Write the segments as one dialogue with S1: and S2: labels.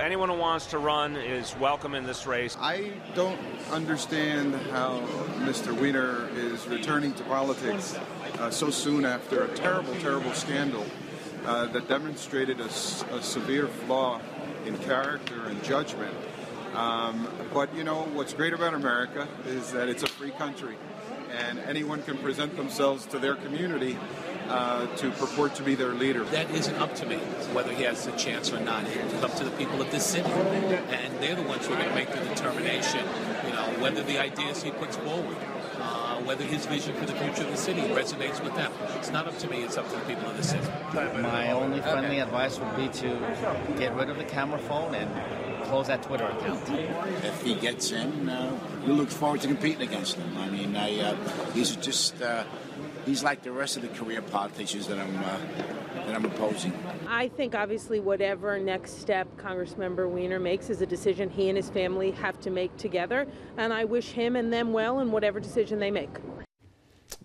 S1: Anyone who wants to run is welcome in this race.
S2: I don't understand how Mr. Weiner is returning to politics so soon after a terrible, terrible scandal that demonstrated a severe flaw in character and judgment. But, you know, what's great about America is that it's a free country, and anyone can present themselves to their community to purport to be their leader.
S3: That isn't up to me, whether he has the chance or not. It's up to the people of this city, and they're the ones who are going to make the determination, you know, whether the ideas he puts forward, whether his vision for the future of the city resonates with them. It's not up to me, it's up to the people of the city.
S4: My only friendly advice would be to get rid of the camera phone and close that Twitter account.
S5: If he gets in, we look forward to competing against him. I mean, he's just... he's like the rest of the career politicians that I'm opposing.
S6: I think obviously whatever next step Congressmember Weiner makes is a decision he and his family have to make together, and I wish him and them well in whatever decision they make.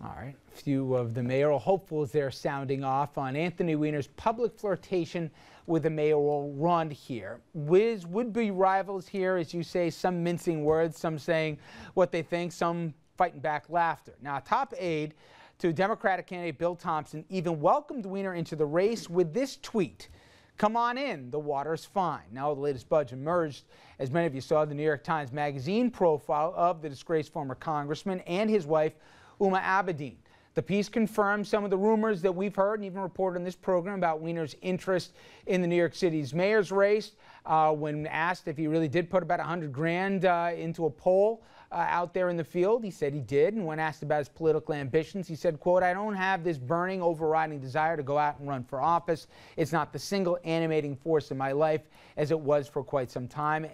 S7: All right, a few of the mayoral hopefuls there sounding off on Anthony Weiner's public flirtation with the mayoral run here. With would-be rivals here, as you say, some mincing words, some saying what they think, some fighting back laughter. Now, a top aide to Democratic candidate Bill Thompson even welcomed Weiner into the race with this tweet: "Come on in, the water's fine." Now, the latest budge emerged, as many of you saw, the New York Times Magazine profile of the disgraced former congressman and his wife, Huma Abedin. The piece confirmed some of the rumors that we've heard and even reported on this program about Weiner's interest in the New York City's mayor's race. When asked if he really did put about $100 grand into a poll out there in the field, he said he did. And when asked about his political ambitions, he said, quote, "I don't have this burning, overriding desire to go out and run for office. It's not the single animating force in my life as it was for quite some time."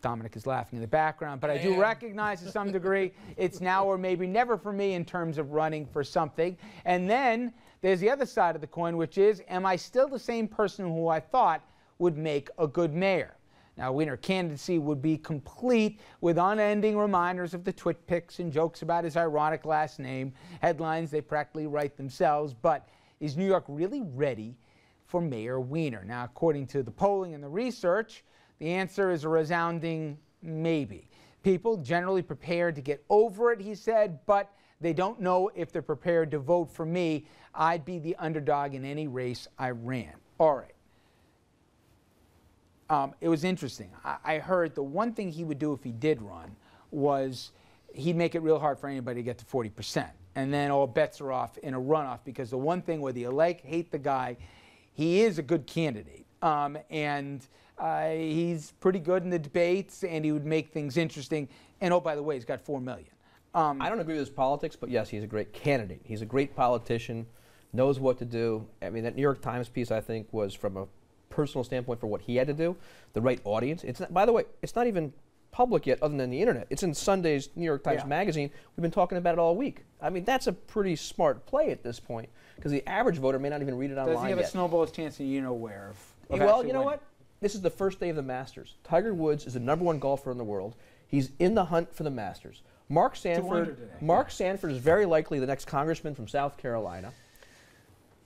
S7: Dominic is laughing in the background, but I do recognize to some degree it's now or maybe never for me in terms of running for something. And then there's the other side of the coin, which is, am I still the same person who I thought would make a good mayor? Now, Weiner candidacy would be complete with unending reminders of the twit pics and jokes about his ironic last name, headlines they practically write themselves. But is New York really ready for Mayor Weiner? Now, according to the polling and the research, the answer is a resounding maybe. People generally prepared to get over it, he said, but they don't know if they're prepared to vote for me. I'd be the underdog in any race I ran. All right. It was interesting. I heard the one thing he would do if he did run was he'd make it real hard for anybody to get to 40%. And then all bets are off in a runoff, because the one thing, whether you like, hate the guy, he is a good candidate. He's pretty good in the debates, and he would make things interesting. And oh, by the way, he's got $4 million.
S8: I don't agree with his politics, but yes, he's a great candidate. He's a great politician, knows what to do. I mean, that New York Times piece, I think, was from a personal standpoint for what he had to do, the right audience. It's not, by the way, it's not even public yet other than the internet. It's in Sunday's New York Times Magazine. We've been talking about it all week. I mean, that's a pretty smart play at this point, because the average voter may not even read it online yet.
S7: Does he have a snowball's chance of you-know-where?
S8: Well, you know what? This is the first day of the Masters. Tiger Woods is the #1 golfer in the world. He's in the hunt for the Masters. Mark Sanford is very likely the next congressman from South Carolina.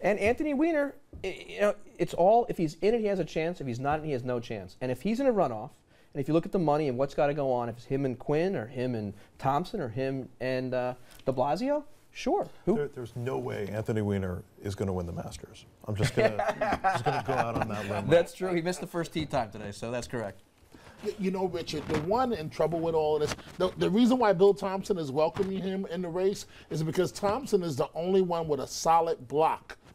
S8: And Anthony Weiner, you know, it's all, if he's in it, he has a chance. If he's not in it, he has no chance. And if he's in a runoff, and if you look at the money and what's got to go on, if it's him and Quinn or him and Thompson or him and de Blasio, sure.
S9: There's no way Anthony Weiner is going to win the Masters. I'm just going to go out on that limb.
S8: That's true. He missed the first tee time today, so that's correct.
S10: You know, Richard, the one in trouble with all of this, the reason why Bill Thompson is welcoming him in the race is because Thompson is the only one with a solid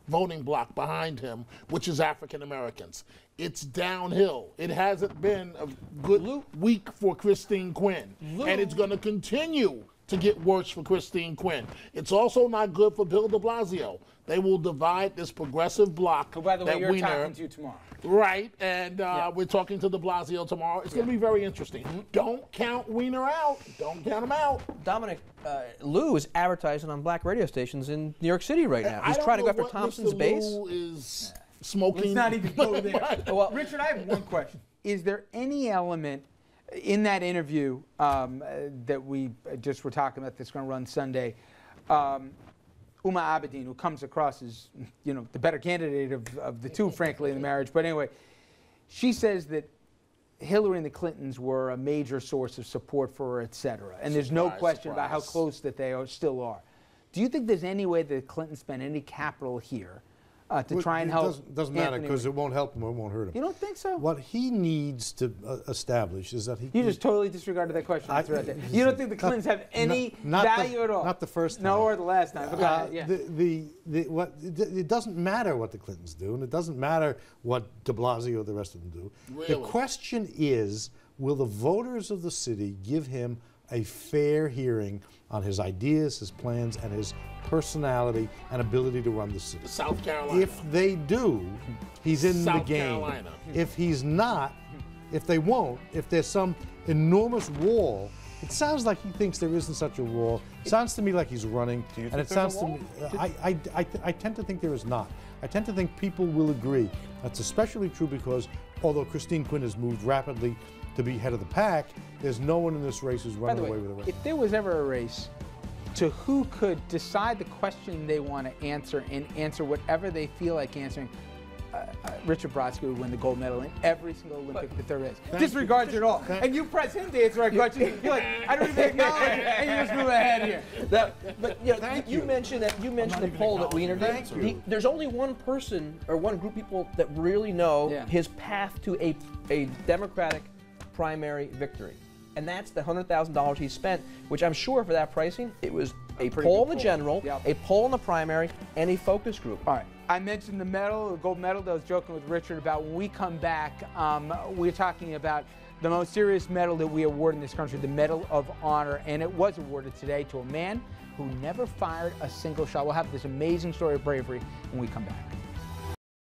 S10: voting block behind him, which is African Americans. It's downhill. It hasn't been a good week for Christine Quinn, and it's going to continue to get worse for Christine Quinn. It's also not good for Bill de Blasio. They will divide this progressive block.
S7: Oh, by the way, you're talking to tomorrow.
S10: Right, and we're talking to de Blasio tomorrow. It's going to be very interesting. Don't count Weiner out. Don't count him out.
S8: Dominic, Lou is advertising on black radio stations in New York City right now. He's trying to go after Thompson's base.
S10: Lou is smoking.
S7: Let's not even go there. Well, Richard, I have one question. Is there any element in that interview that we just were talking about that's going to run Sunday, Huma Abedin, who comes across as, you know, the better candidate of the two, frankly, in the marriage. But anyway, she says that Hillary and the Clintons were a major source of support for her, et cetera. And there's no question about how close that they still are. Do you think there's any way that the Clintons spend any capital here to try and help?
S9: Doesn't matter, because it won't help him or it won't hurt him.
S7: You don't think so?
S9: What he needs to establish is that he...
S7: You just totally disregarded that question. Right there. You don't think the Clintons have any value at all?
S9: Not the first time.
S7: No, or the last time.
S9: It doesn't matter what the Clintons do, and it doesn't matter what de Blasio or the rest of them do. Really? The question is, will the voters of the city give him a fair hearing on his ideas, his plans, and his personality and ability to run the city?
S10: South Carolina.
S9: If they do, he's in the game.
S10: Carolina.
S9: If he's not, if they won't, if there's some enormous wall, it sounds like he thinks there isn't such a wall. It sounds to me like he's running, and it sounds to me. I tend to think there is not. I tend to think people will agree. That's especially true because although Christine Quinn has moved rapidly to be head of the pack, there's no one in this race who's running away with the race.
S7: If there was ever a race to who could decide the question they want to answer and answer whatever they feel like answering, Richard Brodsky would win the gold medal in every single Olympic that there is. Disregards it all. And you press him to answer our question. You're like, I don't even acknowledge it, and you just move ahead here.
S8: But you mentioned the poll that Weiner did. There's only one person or one group of people that really know his path to a Democratic primary victory. And that's the $100,000 he spent, which I'm sure for that pricing, it was a poll in the general, a poll in the primary, and a focus group.
S7: All right. I mentioned the medal, the gold medal that I was joking with Richard about. When we come back, we're talking about the most serious medal that we award in this country, the Medal of Honor, and it was awarded today to a man who never fired a single shot. We'll have this amazing story of bravery when we come back.